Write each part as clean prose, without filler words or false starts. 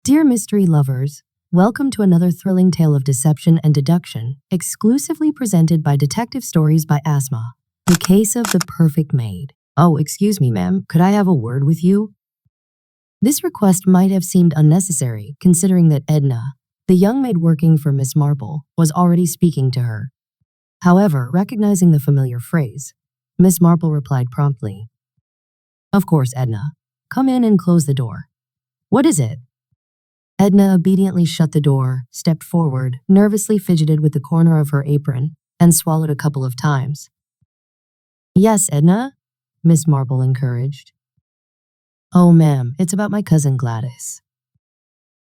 Dear mystery lovers, welcome to another thrilling tale of deception and deduction, exclusively presented by Detective Stories by Asma. The case of the perfect maid. Oh, excuse me, ma'am, could I have a word with you? This request might have seemed unnecessary, considering that Edna, the young maid working for Miss Marple, was already speaking to her. However, recognizing the familiar phrase, Miss Marple replied promptly, "Of course, Edna. Come in and close the door. What is it?" Edna obediently shut the door, stepped forward, nervously fidgeted with the corner of her apron, and swallowed a couple of times. "Yes, Edna?" Miss Marple encouraged. "Oh, ma'am, it's about my cousin Gladys."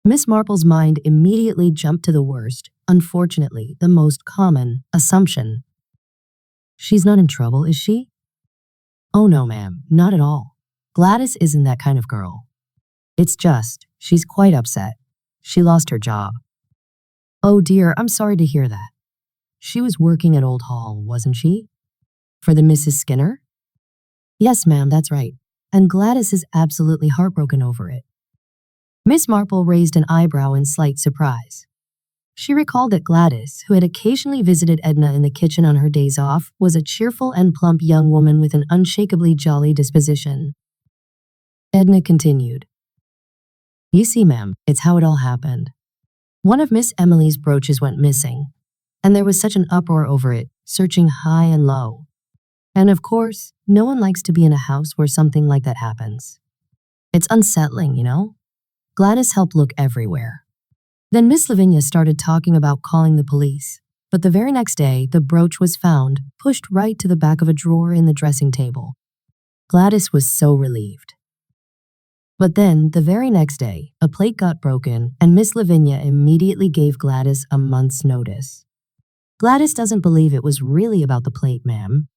Miss Marple's mind immediately jumped to the worst, unfortunately, the most common assumption. "She's not in trouble, is she?" "Oh no, ma'am, not at all. Gladys isn't that kind of girl. It's just, she's quite upset. She lost her job." "Oh dear, I'm sorry to hear that. She was working at Old Hall, wasn't she? For the Mrs. Skinner?" "Yes, ma'am, that's right. And Gladys is absolutely heartbroken over it." Miss Marple raised an eyebrow in slight surprise. She recalled that Gladys, who had occasionally visited Edna in the kitchen on her days off, was a cheerful and plump young woman with an unshakably jolly disposition. Edna continued, "You see, ma'am, it's how it all happened. One of Miss Emily's brooches went missing, and there was such an uproar over it, searching high and low. And of course, no one likes to be in a house where something like that happens. It's unsettling, you know? Gladys helped look everywhere. Then Miss Lavinia started talking about calling the police, but the very next day, the brooch was found, pushed right to the back of a drawer in the dressing table. Gladys was so relieved. But then, the very next day, a plate got broken, and Miss Lavinia immediately gave Gladys a month's notice. Gladys doesn't believe it was really about the plate, ma'am.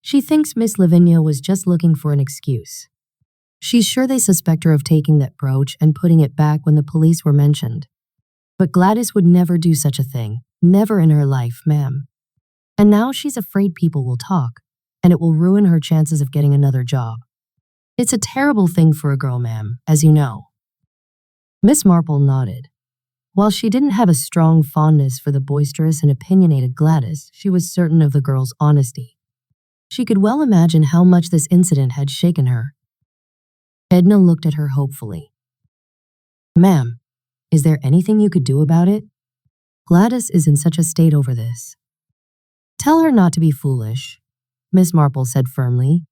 She thinks Miss Lavinia was just looking for an excuse. She's sure they suspect her of taking that brooch and putting it back when the police were mentioned. But Gladys would never do such a thing, never in her life, ma'am. And now she's afraid people will talk, and it will ruin her chances of getting another job. It's a terrible thing for a girl, ma'am, as you know." Miss Marple nodded. While she didn't have a strong fondness for the boisterous and opinionated Gladys, she was certain of the girl's honesty. She could well imagine how much this incident had shaken her. Edna looked at her hopefully. "Ma'am, is there anything you could do about it? Gladys is in such a state over this." "Tell her not to be foolish," Miss Marple said firmly.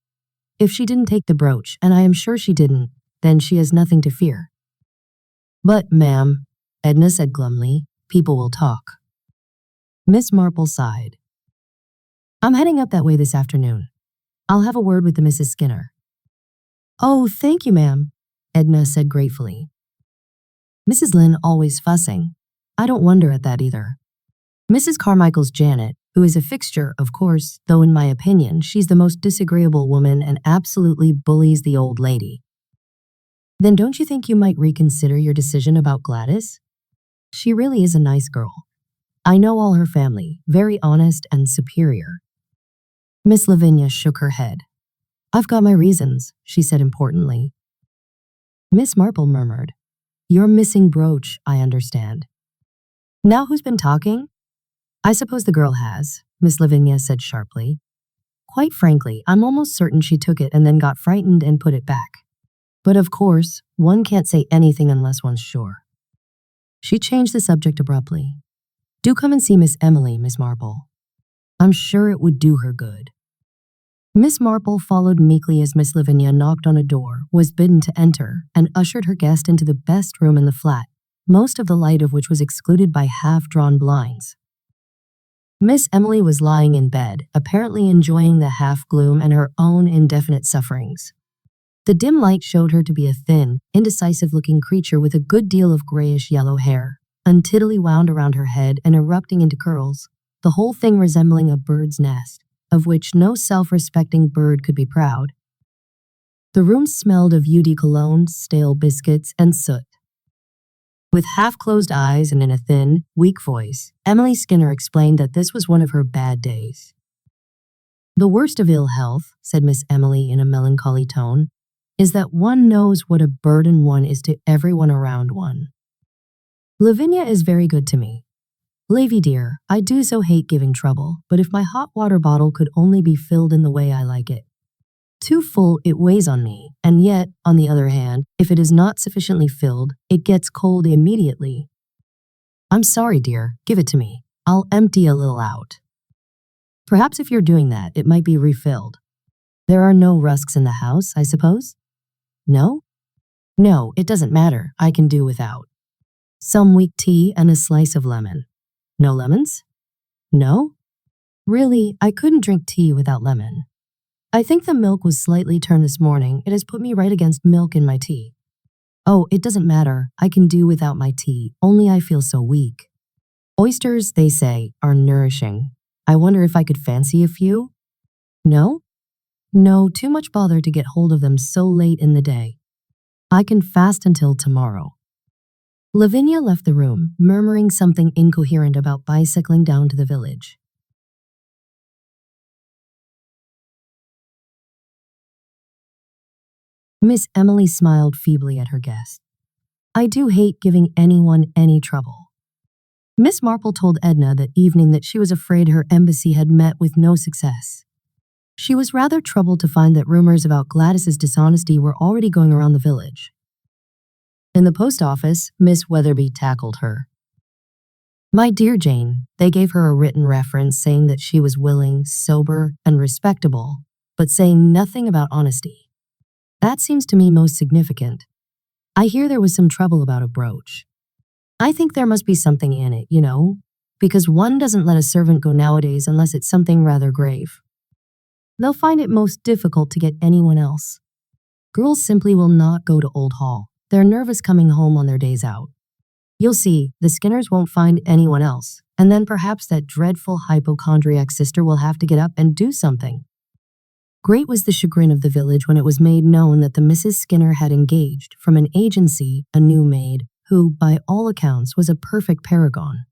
"If she didn't take the brooch, and I am sure she didn't, then she has nothing to fear." "But, ma'am," Edna said glumly, "people will talk." Miss Marple sighed. "I'm heading up that way this afternoon. I'll have a word with the Mrs. Skinner." "Oh, thank you, ma'am," Edna said gratefully. "Mrs. Lynn always fussing. I don't wonder at that either. Mrs. Carmichael's Janet, who is a fixture, of course, though in my opinion, she's the most disagreeable woman and absolutely bullies the old lady." "Then don't you think you might reconsider your decision about Gladys? She really is a nice girl. I know all her family, very honest and superior." Miss Lavinia shook her head. "I've got my reasons," she said importantly. Miss Marple murmured, "Your missing brooch, I understand." "Now who's been talking?" "I suppose the girl has," Miss Lavinia said sharply. "Quite frankly, I'm almost certain she took it and then got frightened and put it back. But of course, one can't say anything unless one's sure." She changed the subject abruptly. "Do come and see Miss Emily, Miss Marple. I'm sure it would do her good." Miss Marple followed meekly as Miss Lavinia knocked on a door, was bidden to enter, and ushered her guest into the best room in the flat, most of the light of which was excluded by half-drawn blinds. Miss Emily was lying in bed, apparently enjoying the half-gloom and her own indefinite sufferings. The dim light showed her to be a thin, indecisive-looking creature with a good deal of grayish-yellow hair, untidily wound around her head and erupting into curls, the whole thing resembling a bird's nest, of which no self-respecting bird could be proud. The room smelled of eau de cologne, stale biscuits, and soot. With half-closed eyes and in a thin, weak voice, Emily Skinner explained that this was one of her bad days. "The worst of ill health," said Miss Emily in a melancholy tone, "is that one knows what a burden one is to everyone around one. Lavinia is very good to me. Lavy dear, I do so hate giving trouble, but if my hot water bottle could only be filled in the way I like it. Too full, it weighs on me, and yet, on the other hand, if it is not sufficiently filled, it gets cold immediately. I'm sorry, dear, give it to me. I'll empty a little out. Perhaps if you're doing that, it might be refilled. There are no rusks in the house, I suppose? No? No, it doesn't matter. I can do without. Some weak tea and a slice of lemon. No lemons? No? Really, I couldn't drink tea without lemon. I think the milk was slightly turned this morning. It has put me right against milk in my tea. Oh, it doesn't matter. I can do without my tea, only I feel so weak. Oysters, they say, are nourishing. I wonder if I could fancy a few? No? No, too much bother to get hold of them so late in the day. I can fast until tomorrow. Lavinia left the room, murmuring something incoherent about bicycling down to the village. Miss Emily smiled feebly at her guest. I do hate giving anyone any trouble. Miss Marple told Edna that evening that she was afraid her embassy had met with no success. She was rather troubled to find that rumors about Gladys's dishonesty were already going around the village. In the post office, Miss Weatherby tackled her. My dear Jane, they gave her a written reference saying that she was willing, sober, and respectable, but saying nothing about honesty. That seems to me most significant. I hear there was some trouble about a brooch. I think there must be something in it, because one doesn't let a servant go nowadays unless it's something rather grave. They'll find it most difficult to get anyone else. Girls simply will not go to Old Hall. They're nervous coming home on their days out. You'll see, the Skinners won't find anyone else, and then perhaps that dreadful hypochondriac sister will have to get up and do something. Great was the chagrin of the village when it was made known that the Mrs. Skinner had engaged, from an agency, a new maid, who, by all accounts, was a perfect paragon.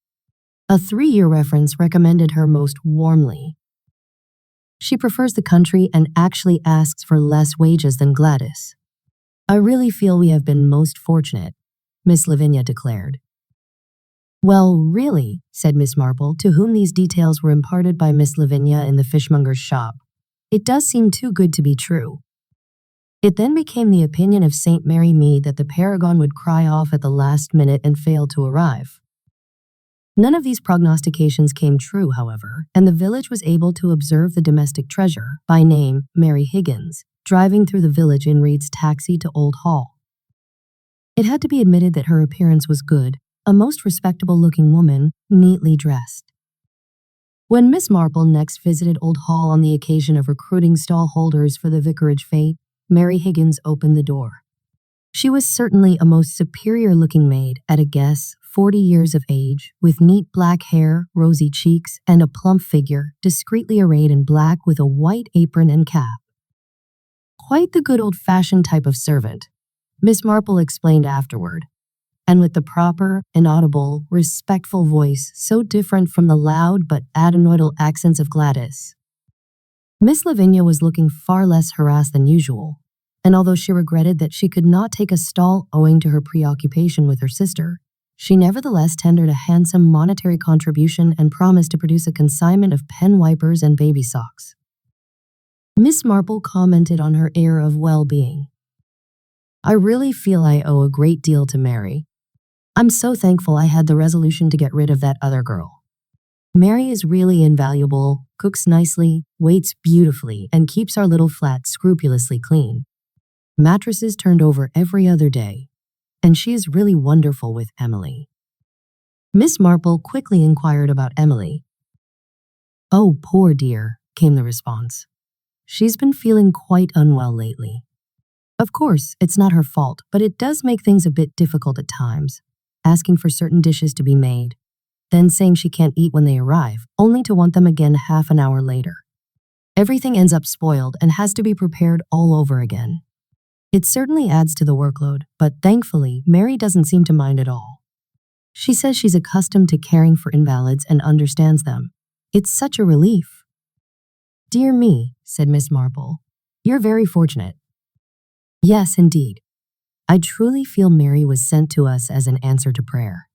A 3-year reference recommended her most warmly. She prefers the country and actually asks for less wages than Gladys. I really feel we have been most fortunate, Miss Lavinia declared. Well, really, said Miss Marple, to whom these details were imparted by Miss Lavinia in the fishmonger's shop. It does seem too good to be true. It then became the opinion of St. Mary Mead that the paragon would cry off at the last minute and fail to arrive. None of these prognostications came true, however, and the village was able to observe the domestic treasure, by name Mary Higgins, driving through the village in Reed's taxi to Old Hall. It had to be admitted that her appearance was good, a most respectable-looking woman, neatly dressed. When Miss Marple next visited Old Hall on the occasion of recruiting stall holders for the vicarage fete, Mary Higgins opened the door. She was certainly a most superior-looking maid, at a guess, 40 years of age, with neat black hair, rosy cheeks, and a plump figure, discreetly arrayed in black with a white apron and cap. Quite the good old-fashioned type of servant, Miss Marple explained afterward, and with the proper, inaudible, respectful voice so different from the loud but adenoidal accents of Gladys. Miss Lavinia was looking far less harassed than usual, and although she regretted that she could not take a stall owing to her preoccupation with her sister, she nevertheless tendered a handsome monetary contribution and promised to produce a consignment of pen wipers and baby socks. Miss Marple commented on her air of well-being. I really feel I owe a great deal to Mary. I'm so thankful I had the resolution to get rid of that other girl. Mary is really invaluable, cooks nicely, waits beautifully, and keeps our little flat scrupulously clean. Mattresses turned over every other day, and she is really wonderful with Emily. Miss Marple quickly inquired about Emily. Oh, poor dear, came the response. She's been feeling quite unwell lately. Of course, it's not her fault, but it does make things a bit difficult at times, asking for certain dishes to be made, then saying she can't eat when they arrive, only to want them again half an hour later. Everything ends up spoiled and has to be prepared all over again. It certainly adds to the workload, but thankfully, Mary doesn't seem to mind at all. She says she's accustomed to caring for invalids and understands them. It's such a relief. Dear me, said Miss Marple, you're very fortunate. Yes, indeed. I truly feel Mary was sent to us as an answer to prayer.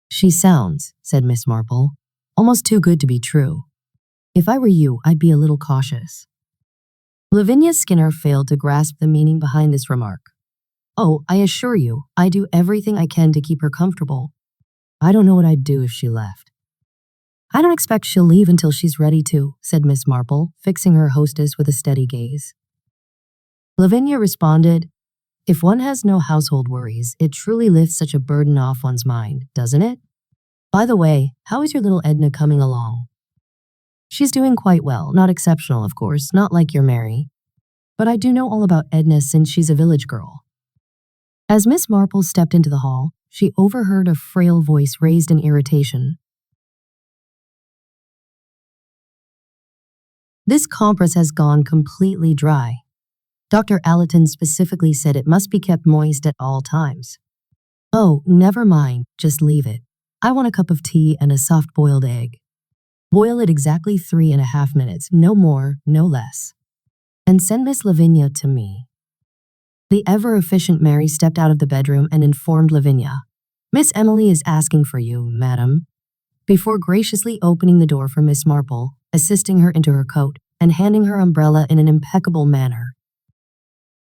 She sounds, said Miss Marple, almost too good to be true. If I were you, I'd be a little cautious. Lavinia Skinner failed to grasp the meaning behind this remark. Oh, I assure you, I do everything I can to keep her comfortable. I don't know what I'd do if she left. I don't expect she'll leave until she's ready to, said Miss Marple, fixing her hostess with a steady gaze. Lavinia responded, if one has no household worries, it truly lifts such a burden off one's mind, doesn't it? By the way, how is your little Edna coming along? She's doing quite well, not exceptional, of course, not like your Mary. But I do know all about Edna since she's a village girl. As Miss Marple stepped into the hall, she overheard a frail voice raised in irritation. This compress has gone completely dry. Dr. Allerton specifically said it must be kept moist at all times. Oh, never mind, just leave it. I want a cup of tea and a soft-boiled egg. Boil it exactly 3.5 minutes, no more, no less. And send Miss Lavinia to me. The ever-efficient Mary stepped out of the bedroom and informed Lavinia, Miss Emily is asking for you, madam, before graciously opening the door for Miss Marple, assisting her into her coat, and handing her umbrella in an impeccable manner.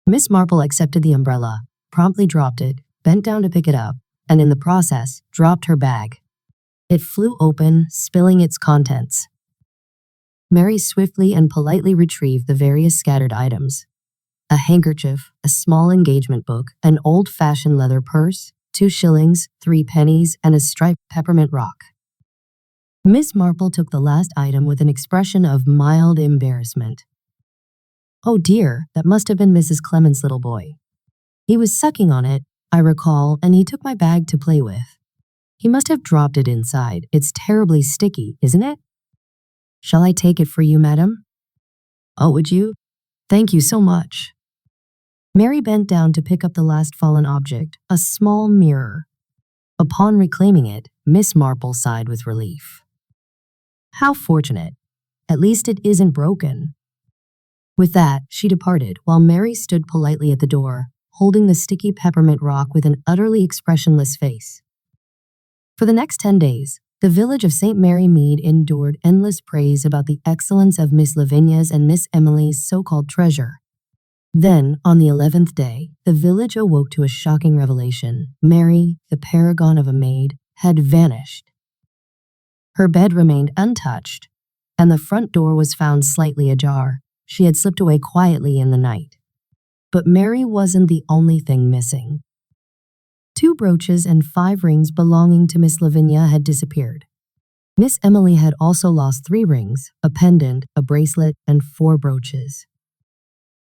Miss Marple accepted the umbrella, promptly dropped it, bent down to pick it up, and in the process, dropped her bag. It flew open, spilling its contents. Mary swiftly and politely retrieved the various scattered items. A handkerchief, a small engagement book, an old-fashioned leather purse, 2 shillings, 3 pennies, and a striped peppermint rock. Miss Marple took the last item with an expression of mild embarrassment. Oh dear, that must have been Mrs. Clement's little boy. He was sucking on it, I recall, and he took my bag to play with. He must have dropped it inside. It's terribly sticky, isn't it? Shall I take it for you, madam? Oh, would you? Thank you so much. Mary bent down to pick up the last fallen object, a small mirror. Upon reclaiming it, Miss Marple sighed with relief. How fortunate. At least it isn't broken. With that, she departed, while Mary stood politely at the door, holding the sticky peppermint rock with an utterly expressionless face. For the next 10 days, the village of St. Mary Mead endured endless praise about the excellence of Miss Lavinia's and Miss Emily's so-called treasure. Then, on the 11th day, the village awoke to a shocking revelation. Mary, the paragon of a maid, had vanished. Her bed remained untouched, and the front door was found slightly ajar. She had slipped away quietly in the night. But Mary wasn't the only thing missing. 2 brooches and 5 rings belonging to Miss Lavinia had disappeared. Miss Emily had also lost 3 rings, a pendant, a bracelet, and 4 brooches.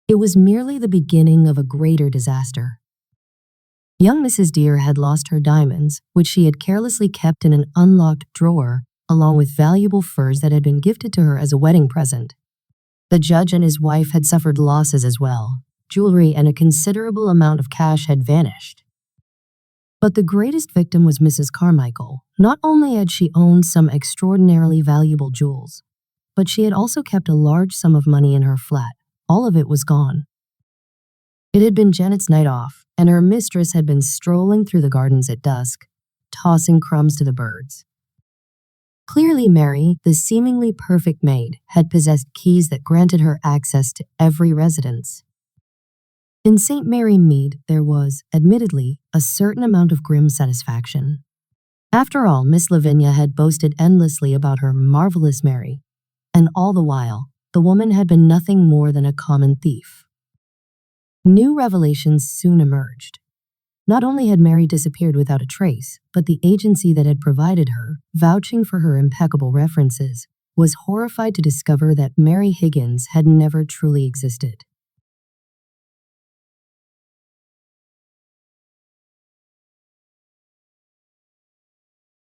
It was merely the beginning of a greater disaster. Young Mrs. Dear had lost her diamonds, which she had carelessly kept in an unlocked drawer, along with valuable furs that had been gifted to her as a wedding present. The judge and his wife had suffered losses as well. Jewelry and a considerable amount of cash had vanished. But the greatest victim was Mrs. Carmichael. Not only had she owned some extraordinarily valuable jewels, but she had also kept a large sum of money in her flat. All of it was gone. It had been Janet's night off, and her mistress had been strolling through the gardens at dusk, tossing crumbs to the birds. Clearly Mary, the seemingly perfect maid, had possessed keys that granted her access to every residence. In St. Mary Mead, there was, admittedly, a certain amount of grim satisfaction. After all, Miss Lavinia had boasted endlessly about her marvelous Mary, and all the while, the woman had been nothing more than a common thief. New revelations soon emerged. Not only had Mary disappeared without a trace, but the agency that had provided her, vouching for her impeccable references, was horrified to discover that Mary Higgins had never truly existed.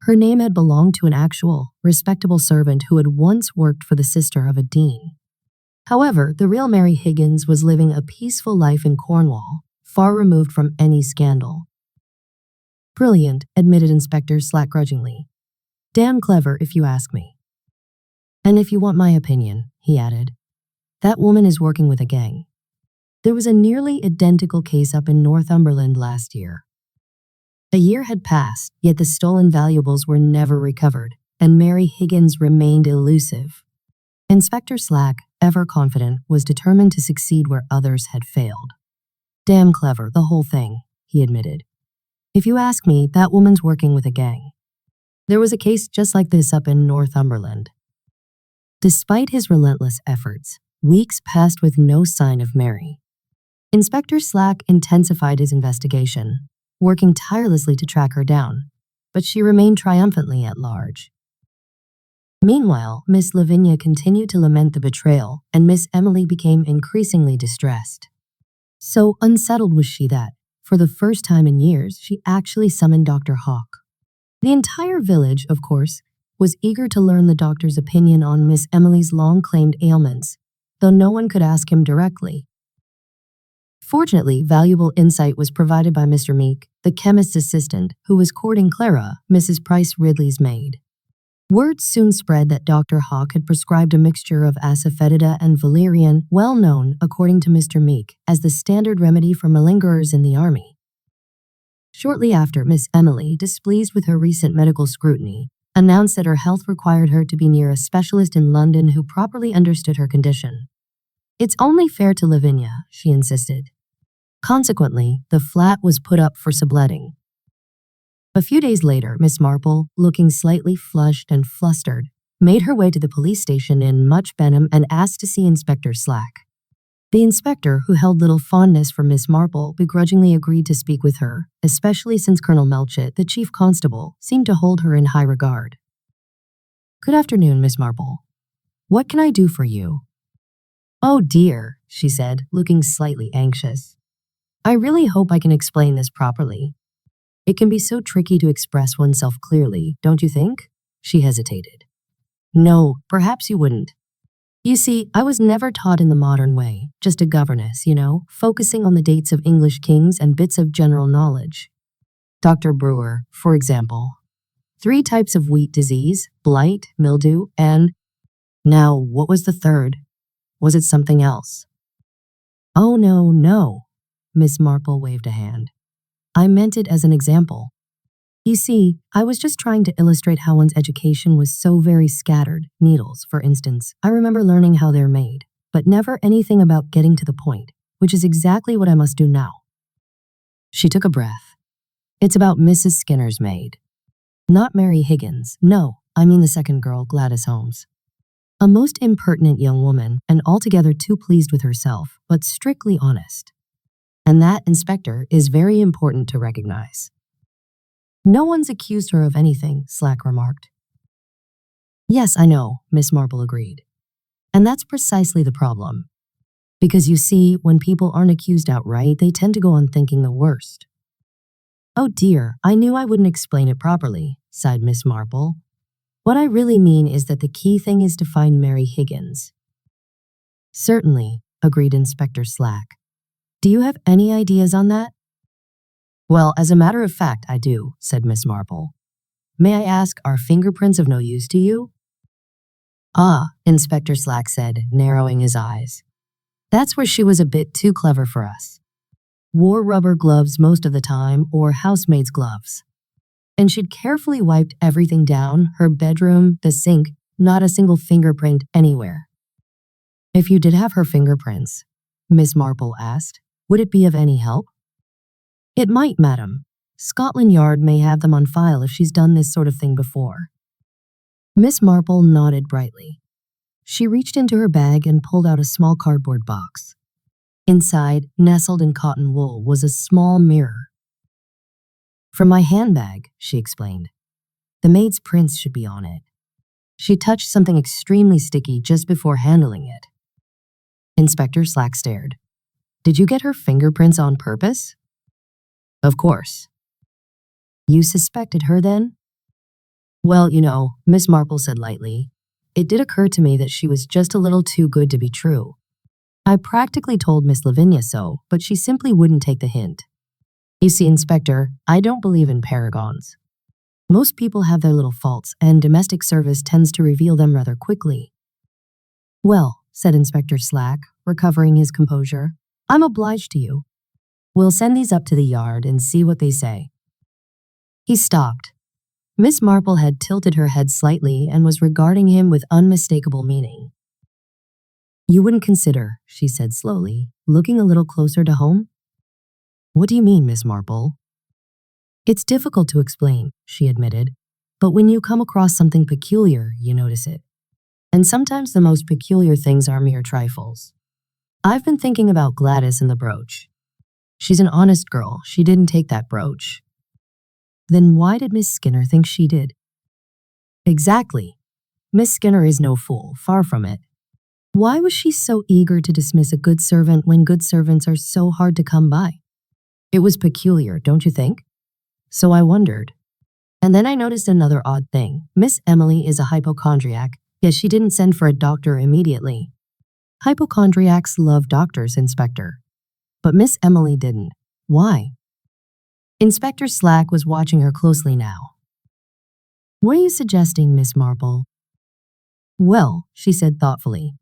Her name had belonged to an actual, respectable servant who had once worked for the sister of a dean. However, the real Mary Higgins was living a peaceful life in Cornwall, far removed from any scandal. Brilliant, admitted Inspector Slack grudgingly. Damn clever, if you ask me. And if you want my opinion, he added, that woman is working with a gang. There was a nearly identical case up in Northumberland last year. A year had passed, yet the stolen valuables were never recovered, and Mary Higgins remained elusive. Inspector Slack, ever confident, was determined to succeed where others had failed. Damn clever, the whole thing, he admitted. If you ask me, that woman's working with a gang. There was a case just like this up in Northumberland. Despite his relentless efforts, weeks passed with no sign of Mary. Inspector Slack intensified his investigation, working tirelessly to track her down, but she remained triumphantly at large. Meanwhile, Miss Lavinia continued to lament the betrayal, and Miss Emily became increasingly distressed. So unsettled was she that, for the first time in years, she actually summoned Dr. Hawk. The entire village, of course, was eager to learn the doctor's opinion on Miss Emily's long-claimed ailments, though no one could ask him directly. Fortunately, valuable insight was provided by Mr. Meek, the chemist's assistant, who was courting Clara, Mrs. Price Ridley's maid. Word soon spread that Dr. Hawk had prescribed a mixture of asafoetida and valerian, well known, according to Mr. Meek, as the standard remedy for malingerers in the army. Shortly after, Miss Emily, displeased with her recent medical scrutiny, announced that her health required her to be near a specialist in London who properly understood her condition. It's only fair to Lavinia, she insisted. Consequently, the flat was put up for subletting. A few days later, Miss Marple, looking slightly flushed and flustered, made her way to the police station in Much Benham and asked to see Inspector Slack. The inspector, who held little fondness for Miss Marple, begrudgingly agreed to speak with her, especially since Colonel Melchett, the chief constable, seemed to hold her in high regard. "Good afternoon, Miss Marple. What can I do for you?" "Oh dear," she said, looking slightly anxious. "I really hope I can explain this properly. It can be so tricky to express oneself clearly, don't you think?" She hesitated. "No, perhaps you wouldn't. You see, I was never taught in the modern way, just a governess, focusing on the dates of English kings and bits of general knowledge. Dr. Brewer, for example. 3 types of wheat disease, blight, mildew, and… Now, what was the third? Was it something else?" "Oh, no. Miss Marple waved a hand. "I meant it as an example. You see, I was just trying to illustrate how one's education was so very scattered. Needles, for instance, I remember learning how they're made, but never anything about getting to the point, which is exactly what I must do now." She took a breath. "It's about Mrs. Skinner's maid. Not Mary Higgins, no, I mean the second girl, Gladys Holmes. A most impertinent young woman, and altogether too pleased with herself, but strictly honest. And that, Inspector, is very important to recognize." "No one's accused her of anything," Slack remarked. "Yes, I know," Miss Marple agreed. "And that's precisely the problem. Because you see, when people aren't accused outright, they tend to go on thinking the worst." "Oh dear, I knew I wouldn't explain it properly," sighed Miss Marple. "What I really mean is that the key thing is to find Mary Higgins." "Certainly," agreed Inspector Slack. "Do you have any ideas on that?" "Well, as a matter of fact, I do," said Miss Marple. "May I ask, are fingerprints of no use to you?" "Ah," Inspector Slack said, narrowing his eyes. "That's where she was a bit too clever for us. Wore rubber gloves most of the time, or housemaid's gloves. And she'd carefully wiped everything down, her bedroom, the sink, not a single fingerprint anywhere." "If you did have her fingerprints," Miss Marple asked, "would it be of any help?" "It might, madam. Scotland Yard may have them on file if she's done this sort of thing before." Miss Marple nodded brightly. She reached into her bag and pulled out a small cardboard box. Inside, nestled in cotton wool, was a small mirror. "From my handbag," she explained. "The maid's prints should be on it. She touched something extremely sticky just before handling it." Inspector Slack stared. "Did you get her fingerprints on purpose?" "Of course." "You suspected her then?" "Well, Miss Marple said lightly, it did occur to me that she was just a little too good to be true. I practically told Miss Lavinia so, but she simply wouldn't take the hint. You see, Inspector, I don't believe in paragons. Most people have their little faults, and domestic service tends to reveal them rather quickly." "Well," said Inspector Slack, recovering his composure, "I'm obliged to you. We'll send these up to the yard and see what they say." He stopped. Miss Marple had tilted her head slightly and was regarding him with unmistakable meaning. "You wouldn't consider," she said slowly, looking a little closer to home? "What do you mean, Miss Marple?" "It's difficult to explain," she admitted, "but when you come across something peculiar, you notice it. And sometimes the most peculiar things are mere trifles. I've been thinking about Gladys and the brooch. She's an honest girl. She didn't take that brooch. Then why did Miss Skinner think she did?" "Exactly. Miss Skinner is no fool, far from it. Why was she so eager to dismiss a good servant when good servants are so hard to come by? It was peculiar, don't you think? So I wondered. And then I noticed another odd thing. Miss Emily is a hypochondriac, yet she didn't send for a doctor immediately. Hypochondriacs love doctors, Inspector. But Miss Emily didn't. Why?" Inspector Slack was watching her closely now. "What are you suggesting, Miss Marple?" "Well," she said thoughtfully,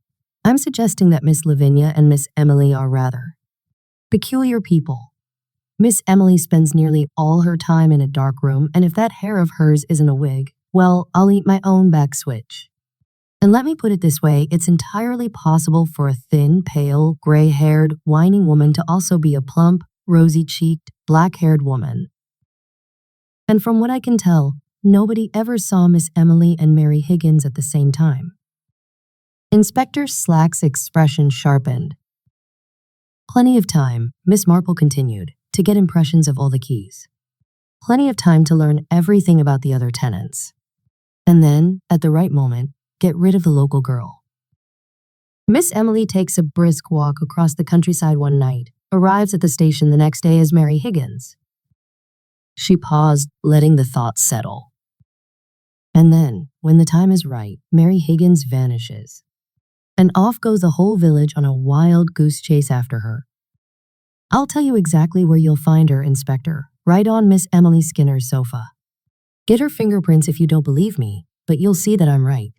"I'm suggesting that Miss Lavinia and Miss Emily are rather peculiar people. Miss Emily spends nearly all her time in a dark room, and if that hair of hers isn't a wig, well, I'll eat my own back switch. And let me put it this way, it's entirely possible for a thin, pale, gray-haired, whining woman to also be a plump, rosy-cheeked, black-haired woman. And from what I can tell, nobody ever saw Miss Emily and Mary Higgins at the same time." Inspector Slack's expression sharpened. "Plenty of time," Miss Marple continued, "to get impressions of all the keys. Plenty of time to learn everything about the other tenants. And then, at the right moment, get rid of the local girl. Miss Emily takes a brisk walk across the countryside one night, arrives at the station the next day as Mary Higgins." She paused, letting the thought settle. "And then, when the time is right, Mary Higgins vanishes. And off goes the whole village on a wild goose chase after her. I'll tell you exactly where you'll find her, Inspector, right on Miss Emily Skinner's sofa. Get her fingerprints if you don't believe me, but you'll see that I'm right.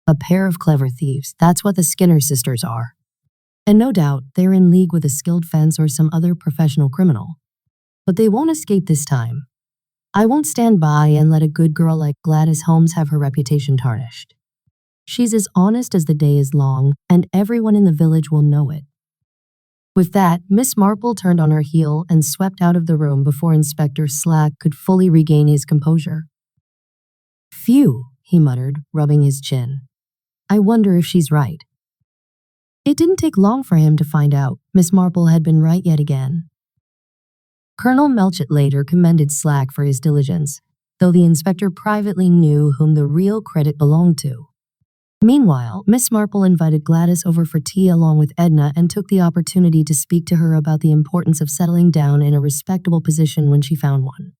A pair of clever thieves, that's what the Skinner sisters are. And no doubt, they're in league with a skilled fence or some other professional criminal. But they won't escape this time. I won't stand by and let a good girl like Gladys Holmes have her reputation tarnished. She's as honest as the day is long, and everyone in the village will know it." With that, Miss Marple turned on her heel and swept out of the room before Inspector Slack could fully regain his composure. "Phew," he muttered, rubbing his chin. "I wonder if she's right." It didn't take long for him to find out Miss Marple had been right yet again. Colonel Melchett later commended Slack for his diligence, though the inspector privately knew whom the real credit belonged to. Meanwhile, Miss Marple invited Gladys over for tea along with Edna and took the opportunity to speak to her about the importance of settling down in a respectable position when she found one.